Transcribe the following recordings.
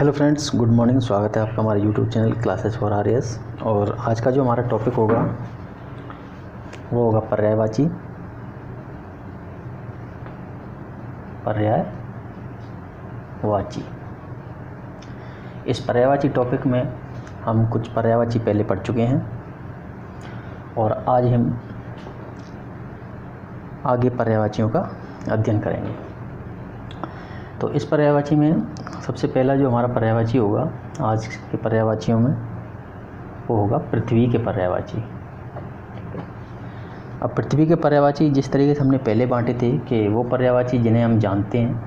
Hello friends, good morning. स्वागत है आपका हमारे YouTube channel classes for RAS. और आज का जो हमारा टॉपिक होगा वो होगा पर्यायवाची। पर्यायवाची इस पर्यायवाची टॉपिक में हम कुछ पर्यायवाची पहले पढ़ चुके हैं और आज हम आगे पर्यायवाचियों का अध्ययन करेंगे। तो इस पर्यायवाची में सबसे पहला जो हमारा पर्यायवाची होगा आज के पर्यायवाचियों में वो होगा पृथ्वी के पर्यायवाची। अब पृथ्वी के पर्यायवाची जिस तरीके से हमने पहले बांटे थे कि वो पर्यायवाची जिन्हें हम जानते हैं,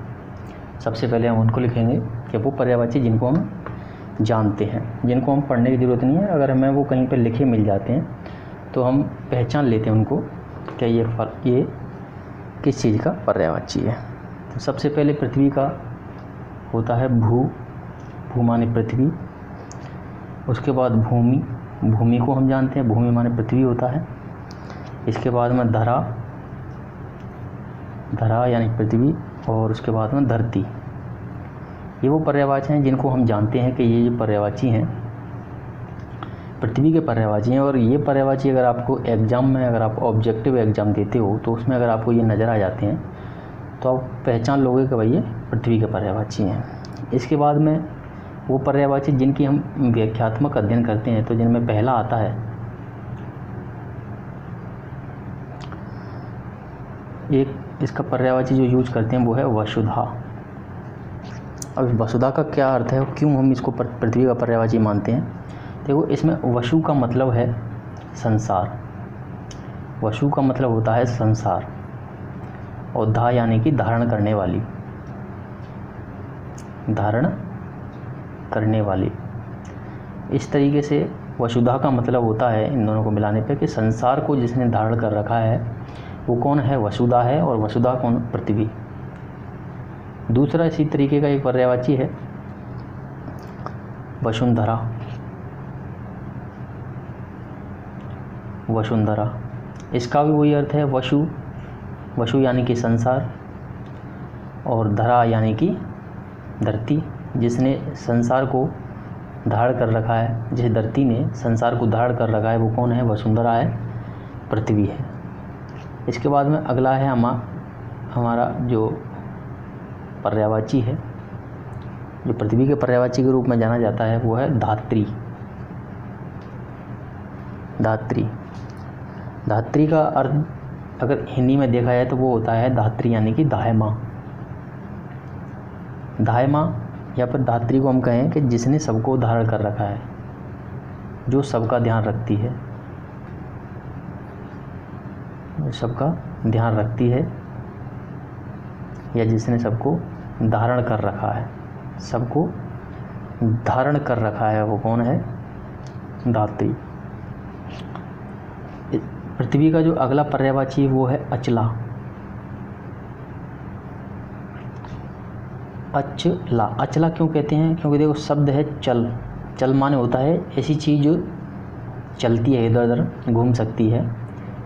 सबसे पहले हम उनको लिखेंगे कि वो पर्यायवाची जिनको हम जानते हैं, जिनको हम पढ़ने की ज़रूरत नहीं है। अगर हमें वो कहीं पर लिखे मिल जाते हैं तो हम पहचान लेते हैं उनको कि ये किस चीज़ का पर्यायवाची है। तो सबसे पहले पृथ्वी का होता है भू माने पृथ्वी। उसके बाद भूमि को हम जानते हैं, भूमि माने पृथ्वी होता है। इसके बाद में धरा यानी पृथ्वी, और उसके बाद में धरती। ये वो पर्यायवाची हैं जिनको हम जानते हैं कि ये पर्यायवाची हैं, पृथ्वी के पर्यायवाची हैं। और ये पर्यायवाची अगर आपको एग्ज़ाम में, अगर आप ऑब्जेक्टिव एग्ज़ाम देते हो तो उसमें अगर आपको ये नज़र आ जाते हैं तो आप पहचान लोगे कि भाई ये पृथ्वी के पर्यायवाची हैं। इसके बाद में वो पर्यायवाची जिनकी हम व्याख्यात्मक अध्ययन करते हैं, तो जिनमें पहला आता है एक इसका पर्यायवाची जो यूज करते हैं वो है वसुधा। अब वसुधा का क्या अर्थ है और क्यों हम इसको पृथ्वी का पर्यायवाची मानते हैं? देखो, इसमें वसु का मतलब है संसार। वसु का मतलब होता है संसार, और धा यानी कि धारण करने वाली, धारण करने वाली। इस तरीके से वसुधा का मतलब होता है इन दोनों को मिलाने पे कि संसार को जिसने धारण कर रखा है वो कौन है? वसुधा है। और वसुधा कौन? पृथ्वी। दूसरा इसी तरीके का एक पर्यायवाची है वसुंधरा। वसुंधरा, इसका भी वही अर्थ है, वसु यानी कि संसार, और धरा यानी कि धरती। जिसने संसार को धारण कर रखा है, जिस धरती ने संसार को धारण कर रखा है वो कौन है? वसुंधरा है, पृथ्वी है। इसके बाद में अगला है हमारा जो पर्यायवाची है, जो पृथ्वी के पर्यायवाची के रूप में जाना जाता है, वो है धात्री। धात्री का अर्थ अगर हिंदी में देखा जाए तो वो होता है धात्री यानी कि दाई माँ, या फिर धात्री को हम कहें कि जिसने सबको धारण कर रखा है, जो सबका ध्यान रखती है, सबका ध्यान रखती है, या जिसने सबको धारण कर रखा है, सबको धारण कर रखा है, वो कौन है? धात्री। पृथ्वी का जो अगला पर्यायवाची वो है अचला। अचला क्यों कहते हैं? क्योंकि देखो, शब्द है चल माने होता है ऐसी चीज़ जो चलती है, इधर उधर घूम सकती है,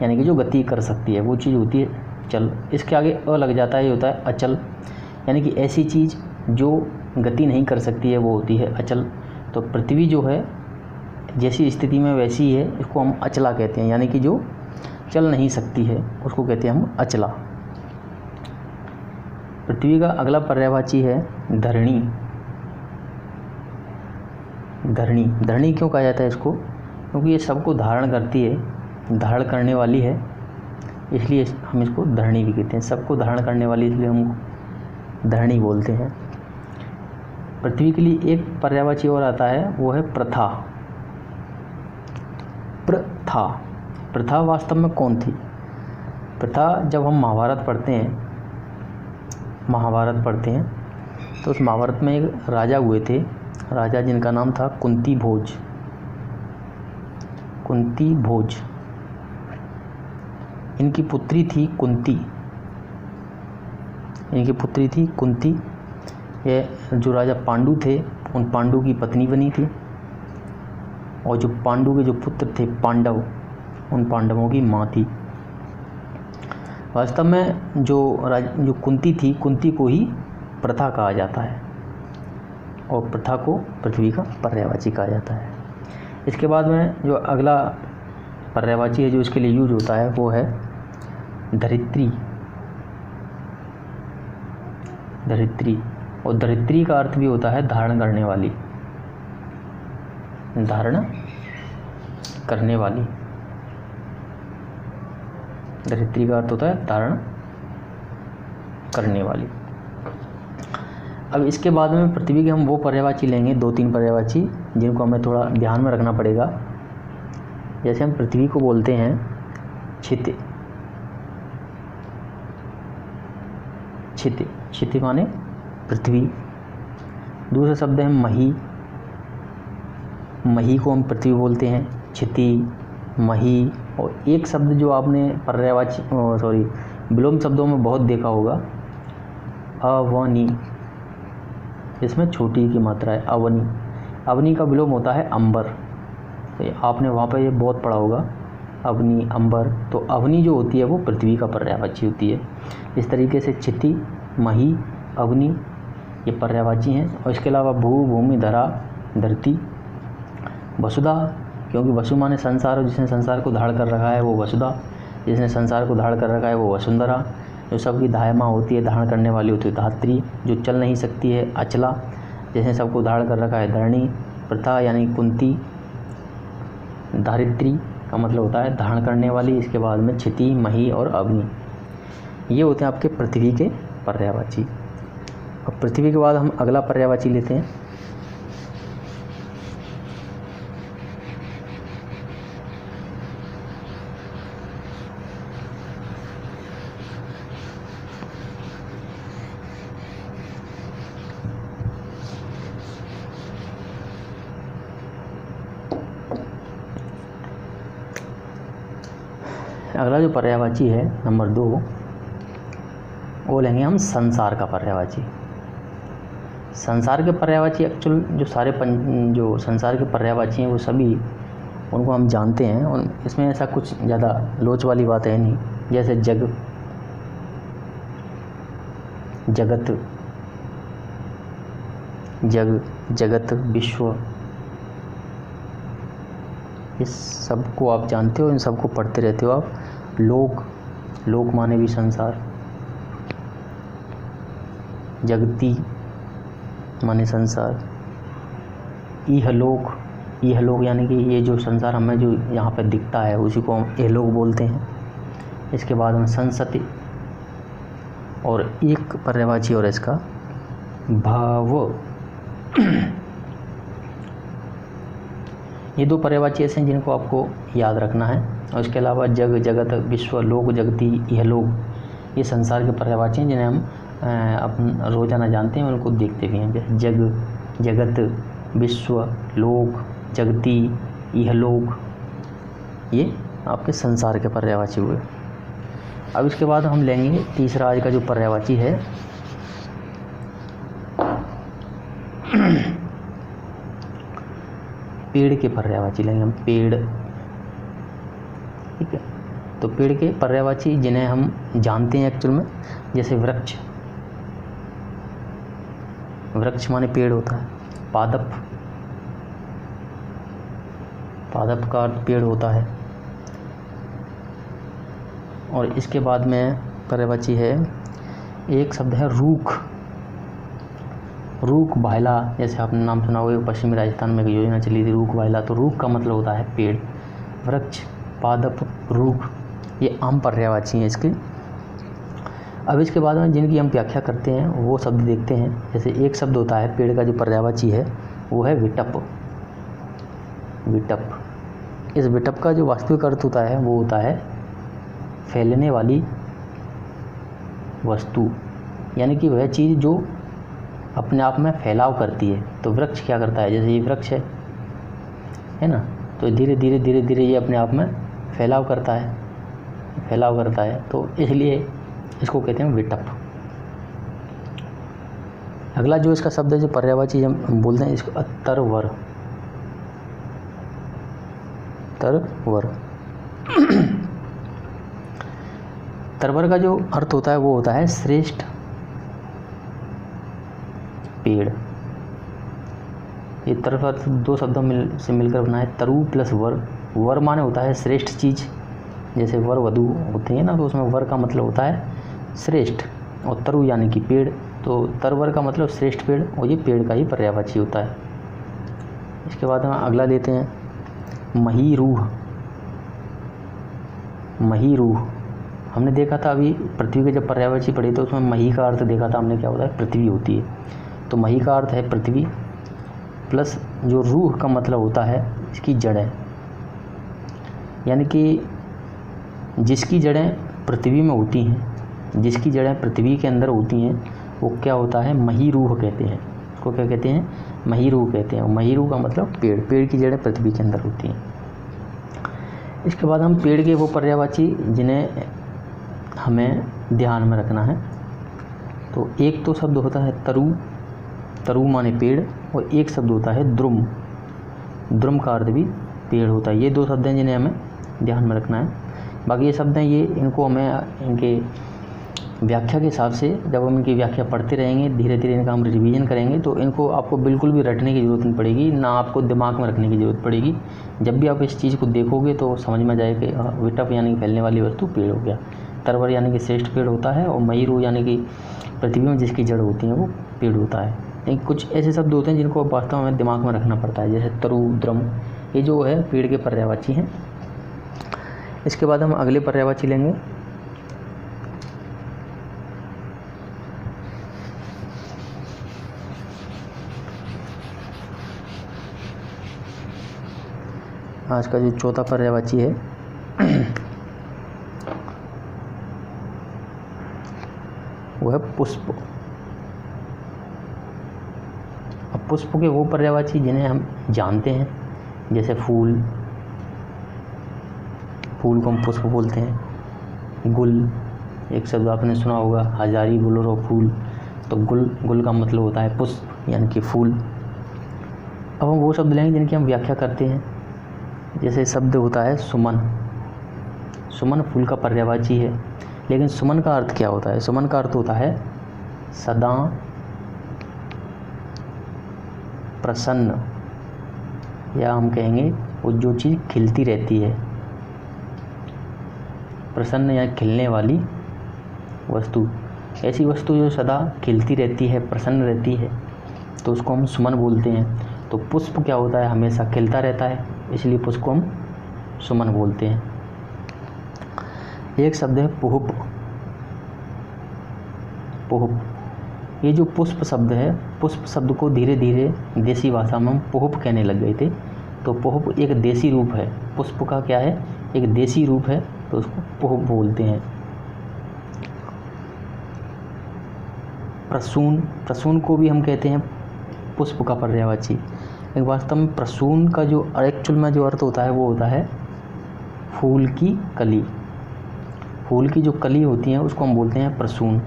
यानी कि जो गति कर सकती है, वो चीज़ होती है चल। इसके आगे अ लग जाता है, ये होता है अचल, यानी कि ऐसी चीज़ जो गति नहीं कर सकती है वो होती है अचल। तो पृथ्वी जो है जैसी स्थिति में वैसी ही है, इसको हम अचला कहते हैं, यानी कि जो चल नहीं सकती है उसको कहते हैं हम अचला। पृथ्वी का अगला पर्यायवाची है धरणी। धरणी क्यों कहा जाता है इसको? क्योंकि ये सबको धारण करती है, धारण करने वाली है, इसलिए हम इसको धरणी भी कहते हैं। सबको धारण करने वाली, इसलिए हम धरणी बोलते हैं। पृथ्वी के लिए एक पर्यायवाची और आता है, वो है प्रथा। प्रथा वास्तव में कौन थी? प्रथा जब हम महाभारत पढ़ते हैं तो उस महाभारत में एक राजा हुए थे, राजा जिनका नाम था कुंती भोज। इनकी पुत्री थी कुंती। ये जो राजा पांडु थे, उन पांडु की पत्नी बनी थी, और जो पांडु के जो पुत्र थे पांडव, उन पांडवों की माँ थी। वास्तव में जो कुंती थी, कुंती को ही प्रथा कहा जाता है। और प्रथा को पृथ्वी का पर्यायवाची कहा जाता है। इसके बाद में जो अगला पर्यायवाची है जो इसके लिए यूज होता है वो है धरित्री। धरित्री, और धरित्री का अर्थ भी होता है धारण करने वाली। धारण करने वाली, धरित्री का अर्थ होता है धारण करने वाली। अब इसके बाद में पृथ्वी के हम वो पर्यायवाची लेंगे, 2-3 पर्यायवाची जिनको हमें थोड़ा ध्यान में रखना पड़ेगा। जैसे हम पृथ्वी को बोलते हैं क्षिति। क्षिति, क्षिति माने पृथ्वी। दूसरा शब्द है मही। मही को हम पृथ्वी बोलते हैं, क्षिति, मही। और एक शब्द जो आपने पर्यायवाची विलोम शब्दों में बहुत देखा होगा, अवनी। इसमें छोटी की मात्रा है, अवनी। अवनी का विलोम होता है अंबर। तो आपने वहाँ पर ये बहुत पढ़ा होगा, अवनी, अंबर। तो अवनी जो होती है वो पृथ्वी का पर्यायवाची होती है। इस तरीके से क्षिति, मही, अवनी ये पर्यायवाची हैं। और इसके अलावा भू, भूमि, धरा, धरती, वसुधा, क्योंकि वसु माने संसार, जिसने संसार को धारण कर रखा है वो वसुधा, जिसने संसार को धारण कर रखा है वो वसुंधरा। जो सबकी दायमा होती है, धारण करने वाली होती है धात्री। जो चल नहीं सकती है अचला, जिसने सबको धारण कर रखा है धरणी। प्रथा यानी कुंती। धारित्री का मतलब होता है धारण करने वाली। इसके बाद में क्षिति, मही और अग्नि, ये होते हैं आपके पृथ्वी के पर्यायवाची। अब पृथ्वी के बाद हम अगला पर्यायवाची लेते हैं, अगला जो पर्यायवाची है नंबर 2, वो लेंगे हम संसार का पर्यायवाची। संसार के पर्यायवाची एक्चुअल जो सारे जो संसार के पर्यायवाची हैं वो सभी उनको हम जानते हैं, और इसमें ऐसा कुछ ज़्यादा लोच वाली बात है नहीं। जैसे जग, जगत, जग, जगत, विश्व, इस सब को आप जानते हो, इन सब को पढ़ते रहते हो आप। लोक, लोक माने भी संसार। जगती माने संसार। इहलोक, इहलोक यानी कि ये जो संसार हमें जो यहाँ पर दिखता है उसी को हम इहलोक बोलते हैं। इसके बाद में संसति, और एक पर्यायवाची और इसका भाव। ये 2 पर्यायवाची ऐसे हैं जिनको आपको याद रखना है। और इसके अलावा जग, जगत, विश्व, लोक, जगती, इहलोक, ये संसार के पर्यायवाची हैं जिन्हें हम अपन रोज़ाना जानते हैं, उनको देखते भी हैं। जैसे जग, जगत, विश्व, लोक, जगती, इहलोक, ये आपके संसार के पर्यायवाची हुए। अब इसके बाद हम लेंगे तीसरा आज का जो पर्यायवाची है पेड़ के पर्यायवाची लेंगे हम। पेड़, ठीक है। तो पेड़ के पर्यायवाची जिन्हें हम जानते हैं एक्चुअल में, जैसे वृक्ष, वृक्ष माने पेड़ होता है। पादप, पादप का अर्थ पेड़ होता है। और इसके बाद में पर्यायवाची है, एक शब्द है रूख। रूख भायला, जैसे आपने नाम सुना होगा, पश्चिमी राजस्थान में एक योजना चली थी रूख भायला। तो रूख का मतलब होता है पेड़। वृक्ष, पादप, रूख, ये आम पर्यायवाची हैं इसके। अब इसके बाद में जिनकी हम व्याख्या करते हैं वो शब्द देखते हैं। जैसे एक शब्द होता है पेड़ का जो पर्यायवाची है वो है विटप। विटप, इस विटप का जो वास्तविक अर्थ होता है वो होता है फैलने वाली वस्तु, यानी कि वह चीज़ जो अपने आप में फैलाव करती है। तो वृक्ष क्या करता है, जैसे ये वृक्ष है ना, तो धीरे धीरे धीरे धीरे ये अपने आप में फैलाव करता है, फैलाव करता है। तो इसलिए इसको कहते हैं विटप। अगला जो इसका शब्द है जो पर्यायवाची हम बोलते हैं इसको तरवर। तरवर, तरवर का जो अर्थ होता है वो होता है श्रेष्ठ पेड़। ये तरफ अर्थ दो शब्दों से मिलकर बना है, तरु प्लस वर। वर माने होता है श्रेष्ठ चीज़, जैसे वर वधु होते हैं ना, तो उसमें वर का मतलब होता है श्रेष्ठ, और तरु यानी कि पेड़, तो तरवर का मतलब श्रेष्ठ पेड़, और ये पेड़ का ही पर्यायवाची होता है। इसके बाद हम अगला लेते हैं महीरूह। महीरूह हमने देखा था अभी पृथ्वी के जब पर्यायवाची पढ़ी तो उसमें मही का अर्थ देखा था हमने, क्या होता है, पृथ्वी होती है। तो मही का अर्थ है पृथ्वी, प्लस जो रूह का मतलब होता है इसकी जड़ें, यानी कि जिसकी जड़ें पृथ्वी में होती हैं, जिसकी जड़ें पृथ्वी के अंदर होती हैं, वो क्या होता है, महीरूह कहते हैं। उसको क्या कहते हैं, महीरूह कहते हैं। महीरूह का मतलब पेड़, पेड़ की जड़ें पृथ्वी के अंदर होती हैं। इसके बाद हम पेड़ के वो पर्यायवाची जिन्हें हमें ध्यान में रखना है, तो एक तो शब्द होता है तरु, तरु माने पेड़, और एक शब्द होता है द्रुम, द्रुम का अर्थ भी पेड़ होता है। ये दो शब्द हैं जिन्हें हमें ध्यान में रखना है। बाकी ये शब्द हैं, ये इनको हमें इनके व्याख्या के हिसाब से जब हम इनकी व्याख्या पढ़ते रहेंगे, धीरे धीरे इनका हम रिवीजन करेंगे, तो इनको आपको बिल्कुल भी रटने की ज़रूरत नहीं पड़ेगी, ना आपको दिमाग में रखने की ज़रूरत पड़ेगी। जब भी आप इस चीज़ को देखोगे तो समझ में जाए कि विटप यानी कि फैलने वाली वस्तु पेड़ हो गया, तरवर यानी कि श्रेष्ठ पेड़ होता है, और महीरू यानी कि पृथ्वी में जिसकी जड़ होती है वो पेड़ होता है। लेकिन कुछ ऐसे शब्द होते हैं जिनको वास्तव में दिमाग में रखना पड़ता है, जैसे तरु, द्रम, ये जो है पेड़ के पर्यायवाची हैं। इसके बाद हम अगले पर्यायवाची लेंगे आज का जो चौथा पर्यायवाची है वो है पुष्प। अब पुष्प के वो पर्यायवाची जिन्हें हम जानते हैं, जैसे फूल, फूल को हम पुष्प बोलते हैं। गुल, एक शब्द आपने सुना होगा, हजारी गुलरो फूल, तो गुल, गुल का मतलब होता है पुष्प यानी कि फूल। अब हम वो शब्द लेंगे जिनकी हम व्याख्या करते हैं, जैसे शब्द होता है सुमन। सुमन फूल का पर्यायवाची है, लेकिन सुमन का अर्थ क्या होता है, सुमन का अर्थ होता है सदा प्रसन्न, या हम कहेंगे वो जो चीज़ खिलती रहती है, प्रसन्न या खिलने वाली वस्तु, ऐसी वस्तु जो सदा खिलती रहती है, प्रसन्न रहती है, तो उसको हम सुमन बोलते हैं। तो पुष्प क्या होता है, हमेशा खिलता रहता है, इसलिए पुष्प को हम सुमन बोलते हैं। एक शब्द है पुष्प। पुष्प, ये जो पुष्प शब्द है, पुष्प शब्द को धीरे धीरे देसी भाषा में हम पुष्प कहने लग गए थे। तो पुष्प एक देसी रूप है, पुष्प का क्या है, एक देसी रूप है, तो उसको पुष्प बोलते हैं। प्रसून, प्रसून को भी हम कहते हैं पुष्प का पर्यायवाची। लेकिन वास्तव में प्रसून का जो एक्चुअल में जो अर्थ होता है वो होता है फूल की कली। फूल की जो कली होती है उसको हम बोलते हैं प्रसून,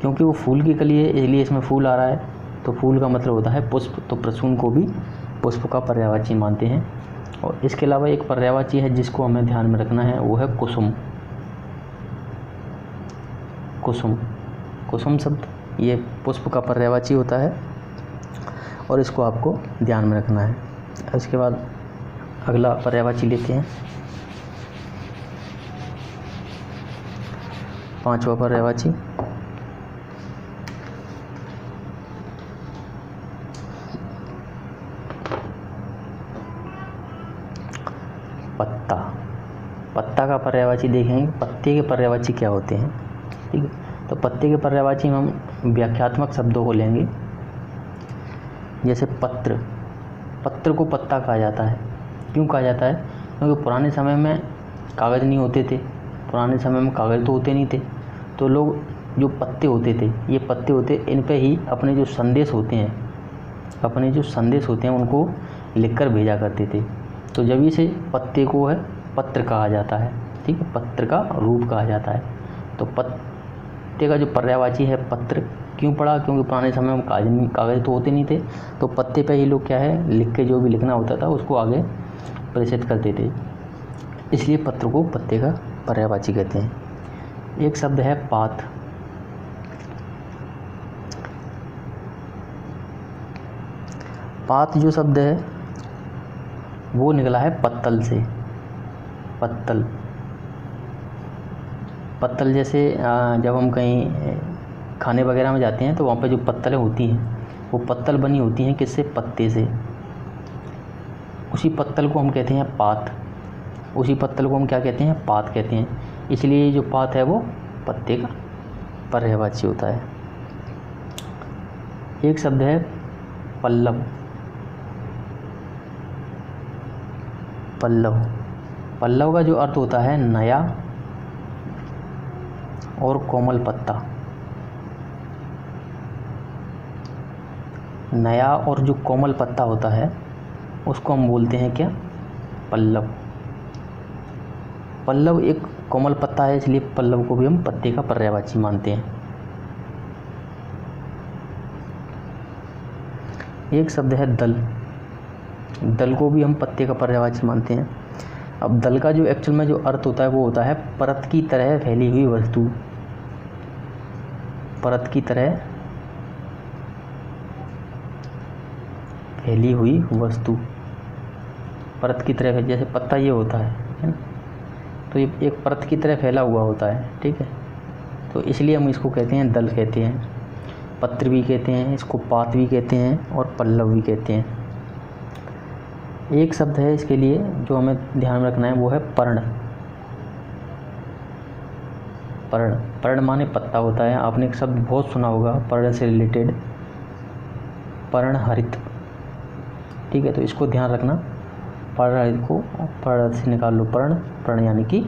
क्योंकि वो फूल की कली है इसलिए इसमें फूल आ रहा है, तो फूल का मतलब होता है पुष्प, तो प्रसून को भी पुष्प का पर्यायवाची मानते हैं। और इसके अलावा एक पर्यायवाची है जिसको हमें ध्यान में रखना है, वो है कुसुम। कुसुम, कुसुम शब्द ये पुष्प का पर्यायवाची होता है, और इसको आपको ध्यान में रखना है। इसके बाद अगला पर्यायवाची लेते हैं, पांचवा पर्यायवाची पत्ता। पत्ता का पर्यायवाची देखेंगे, पत्ते के पर्यायवाची क्या होते हैं, ठीक है। तो पत्ते के पर्यायवाची में हम व्याख्यात्मक शब्दों को लेंगे, जैसे पत्र। पत्र को पत्ता कहा जाता है, क्यों कहा जाता है, क्योंकि पुराने समय में कागज़ नहीं होते थे, पुराने समय में कागज़ तो होते नहीं थे, तो लोग जो पत्ते होते थे, ये पत्ते होते, इन पे ही अपने जो संदेश होते हैं, अपने जो संदेश होते हैं उनको लिखकर भेजा करते थे। तो जब से पत्ते को है पत्र कहा जाता है, ठीक है, पत्र का रूप कहा जाता है। तो पत्ते का जो पर्यायवाची है पत्र क्यों पड़ा, क्योंकि पुराने समय में कागज़ तो होते नहीं थे, तो पत्ते पे ही लोग क्या है लिख के जो भी लिखना होता था उसको आगे प्रेषित करते थे, इसलिए पत्र को पत्ते का पर्यायवाची कहते हैं। एक शब्द है पात। पात जो शब्द है वो निकला है पत्तल से। पत्तल, पत्तल जैसे जब हम कहीं खाने वगैरह में जाते हैं तो वहाँ पे जो पत्तलें होती हैं वो पत्तल बनी होती हैं किससे? पत्ते से। उसी पत्तल को हम कहते हैं पात। उसी पत्तल को हम क्या कहते हैं? पात कहते हैं। इसलिए जो पात है वो पत्ते का पर्यायवाची होता है। एक शब्द है पल्लव। पल्लव, पल्लव का जो अर्थ होता है नया और कोमल पत्ता। नया और जो कोमल पत्ता होता है उसको हम बोलते हैं क्या? पल्लव। पल्लव एक कोमल पत्ता है, इसलिए पल्लव को भी हम पत्ते का पर्यायवाची मानते हैं। एक शब्द है दल। दल को भी हम पत्ते का पर्यायवाची मानते हैं। अब दल का जो एक्चुअल में जो अर्थ होता है वो होता है परत की तरह फैली हुई वस्तु। परत की तरह फैली हुई वस्तु। परत की तरह, जैसे पत्ता ये होता है ना, तो ये एक परत की तरह फैला हुआ होता है, ठीक है। तो इसलिए हम इसको कहते हैं दल कहते हैं, पत्र भी कहते हैं, इसको पात भी कहते हैं और पल्लव भी कहते हैं। एक शब्द है इसके लिए जो हमें ध्यान में रखना है, वो है पर्ण। पर्ण, पर्ण माने पत्ता होता है। आपने एक शब्द बहुत सुना होगा पर्ण से रिलेटेड, पर्ण हरित, ठीक है। तो इसको ध्यान रखना, पर्ण हरित को पर्ण से निकाल लो पर्ण, पर्ण यानी कि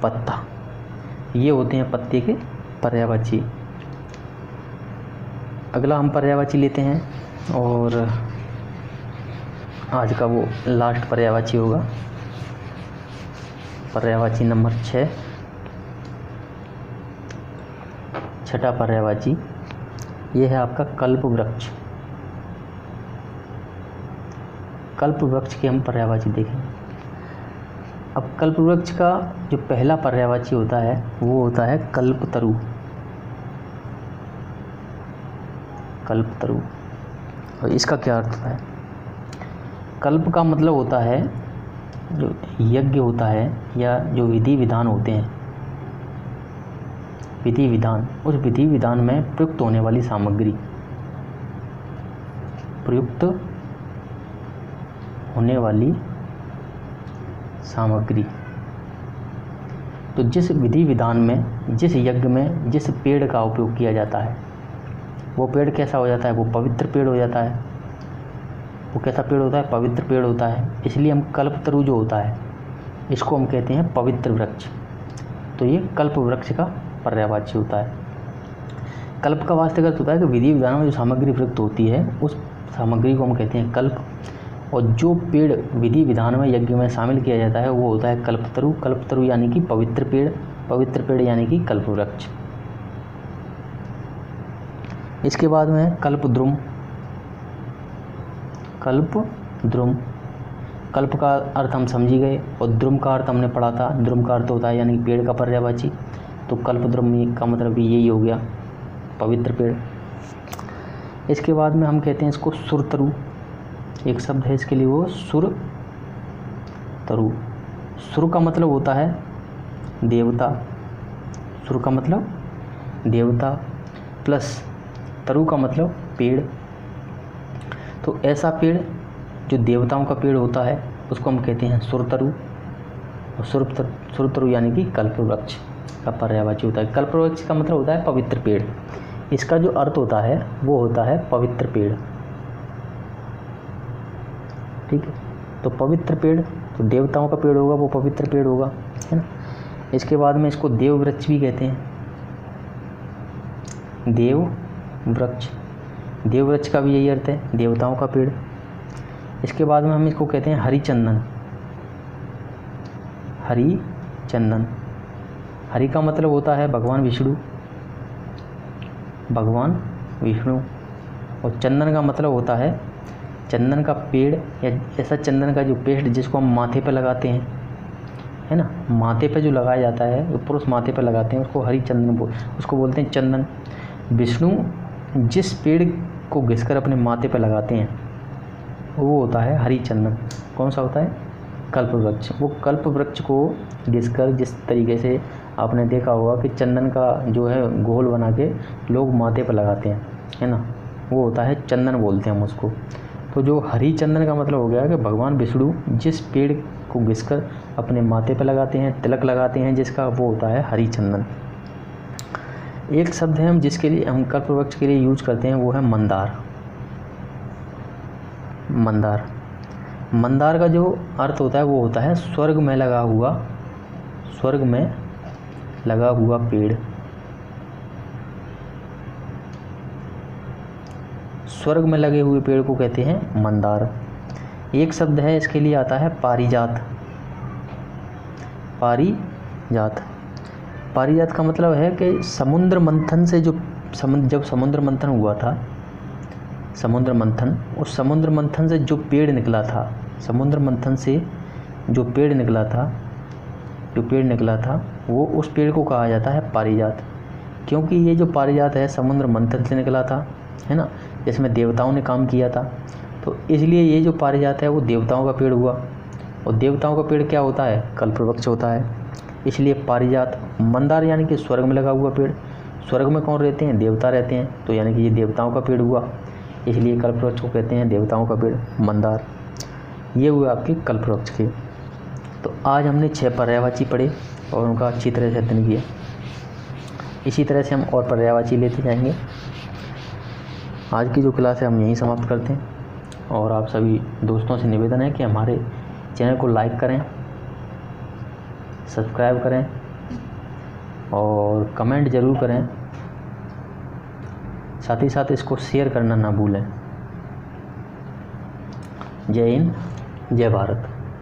पत्ता। ये होते हैं पत्ते के पर्यायवाची। अगला हम पर्यायवाची लेते हैं और आज का वो लास्ट पर्यायवाची होगा, पर्यायवाची नंबर 6। छठा पर्यायवाची ये है आपका कल्प वृक्ष। कल्प वृक्ष के हम पर्यायवाची देखेंगे। अब कल्प वृक्ष का जो पहला पर्यायवाची होता है वो होता है कल्पतरु। कल्पतरु, और इसका क्या अर्थ है? कल्प का मतलब होता है जो यज्ञ होता है या जो विधि विधान होते हैं, विधि विधान, उस विधि विधान में प्रयुक्त होने वाली सामग्री, प्रयुक्त होने वाली सामग्री। तो जिस विधि विधान में, जिस यज्ञ में जिस पेड़ का उपयोग किया जाता है वो पेड़ कैसा हो जाता है? वो पवित्र पेड़ हो जाता है। वो कैसा पेड़ होता है? पवित्र पेड़ होता है। इसलिए हम कल्पतरु जो होता है इसको हम कहते हैं पवित्र वृक्ष। तो ये कल्प वृक्ष का पर्यायवाची होता है। कल्प का वास्तविक अर्थ होता है कि विधि विधान में जो सामग्री प्रयुक्त होती है उस सामग्री को हम कहते हैं कल्प, और जो पेड़ विधि विधान में यज्ञ में शामिल किया जाता है वो होता है कल्पतरु। कल्पतरु यानी कि पवित्र पेड़, पवित्र पेड़ यानी कि कल्प वृक्ष। इसके बाद में है कल्पद्रुम। कल्पद्रुम, कल्प का अर्थ हम समझ गए और द्रुम का अर्थ हमने पढ़ा था। द्रुम का अर्थ होता है यानी पेड़ का पर्यायवाची। तो कल्पद्रुम का मतलब भी यही हो गया, पवित्र पेड़। इसके बाद में हम कहते हैं इसको सुरतरु। एक शब्द है इसके लिए, वो सुरतरु। सुर का मतलब होता है देवता। सुर का मतलब देवता, प्लस तरु का मतलब पेड़। तो ऐसा पेड़ जो देवताओं का पेड़ होता है उसको हम कहते हैं सुरतरु। और सुरतरु यानी कि कल्पवृक्ष का पर्यायवाची होता है। कल्पवृक्ष का मतलब होता है पवित्र पेड़। इसका जो अर्थ होता है वो होता है पवित्र पेड़, ठीक है। तो पवित्र पेड़, तो देवताओं का पेड़ होगा वो पवित्र पेड़ होगा, है ना। इसके बाद में इसको देव वृक्ष भी कहते हैं। देव वृक्ष, देव वृक्ष का भी यही अर्थ है, देवताओं का पेड़। इसके बाद में हम इसको कहते हैं हरिचंदन। हरिचंदन, हरि का मतलब होता है भगवान विष्णु, भगवान विष्णु। और चंदन का मतलब होता है चंदन का पेड़, या ऐसा चंदन का जो पेड़ जिसको हम माथे पे लगाते हैं, है ना। माथे पे जो लगाया जाता है, पुरुष माथे पे लगाते हैं, उसको हरिचंदन उसको बोलते हैं चंदन। विष्णु जिस पेड़ को घिसकर अपने माथे पे लगाते हैं वो होता है हरी चंदन। कौन सा होता है? कल्प वृक्ष। वो कल्प वृक्ष को घिसकर, जिस तरीके से आपने देखा होगा कि चंदन का जो है घोल बना के लोग माथे पर लगाते हैं, है ना, वो होता है चंदन, बोलते हैं हम उसको। तो जो हरी चंदन का मतलब हो गया कि भगवान विष्णु जिस पेड़ को घिसकर अपने माथे पर लगाते हैं, तिलक लगाते हैं जिसका, वो होता है हरी चंदन। एक शब्द है हम जिसके लिए हम कल्प वृक्ष के लिए यूज करते हैं, वो है मंदार। मंदार, मंदार का जो अर्थ होता है वो होता है स्वर्ग में लगा हुआ, स्वर्ग में लगा हुआ पेड़। स्वर्ग में लगे हुए पेड़ को कहते हैं मंदार। एक शब्द है इसके लिए आता है पारिजात। पारिजात, पारिजात का मतलब है कि समुद्र मंथन से जब समुद्र मंथन हुआ था, समुद्र मंथन, उस समुद्र मंथन से जो पेड़ निकला था, समुद्र मंथन से जो पेड़ निकला था, वो उस पेड़ को कहा जाता है पारिजात। क्योंकि ये जो पारिजात है समुद्र मंथन से निकला था, है ना, जिसमें देवताओं ने काम किया था, तो इसलिए ये जो पारिजात है वो देवताओं का पेड़ हुआ। और देवताओं का पेड़ क्या होता है? कल्पवृक्ष होता है। इसलिए पारिजात। मंदार यानी कि स्वर्ग में लगा हुआ पेड़। स्वर्ग में कौन रहते हैं? देवता रहते हैं, तो यानी कि ये देवताओं का पेड़ हुआ, इसलिए कल्पवृक्ष को कहते हैं देवताओं का पेड़, मंदार। ये हुए आपके कल्पवृक्ष के। तो आज हमने 6 पर्यायवाची पढ़े और उनका अच्छी तरह से अध्ययन किया। इसी तरह से हम और पर्यायवाची लेते जाएंगे। आज की जो क्लास है हम यहीं समाप्त करते हैं, और आप सभी दोस्तों से निवेदन है कि हमारे चैनल को लाइक करें, सब्सक्राइब करें और कमेंट ज़रूर करें। साथ ही साथ इसको शेयर करना ना भूलें। जय हिंद, जय भारत।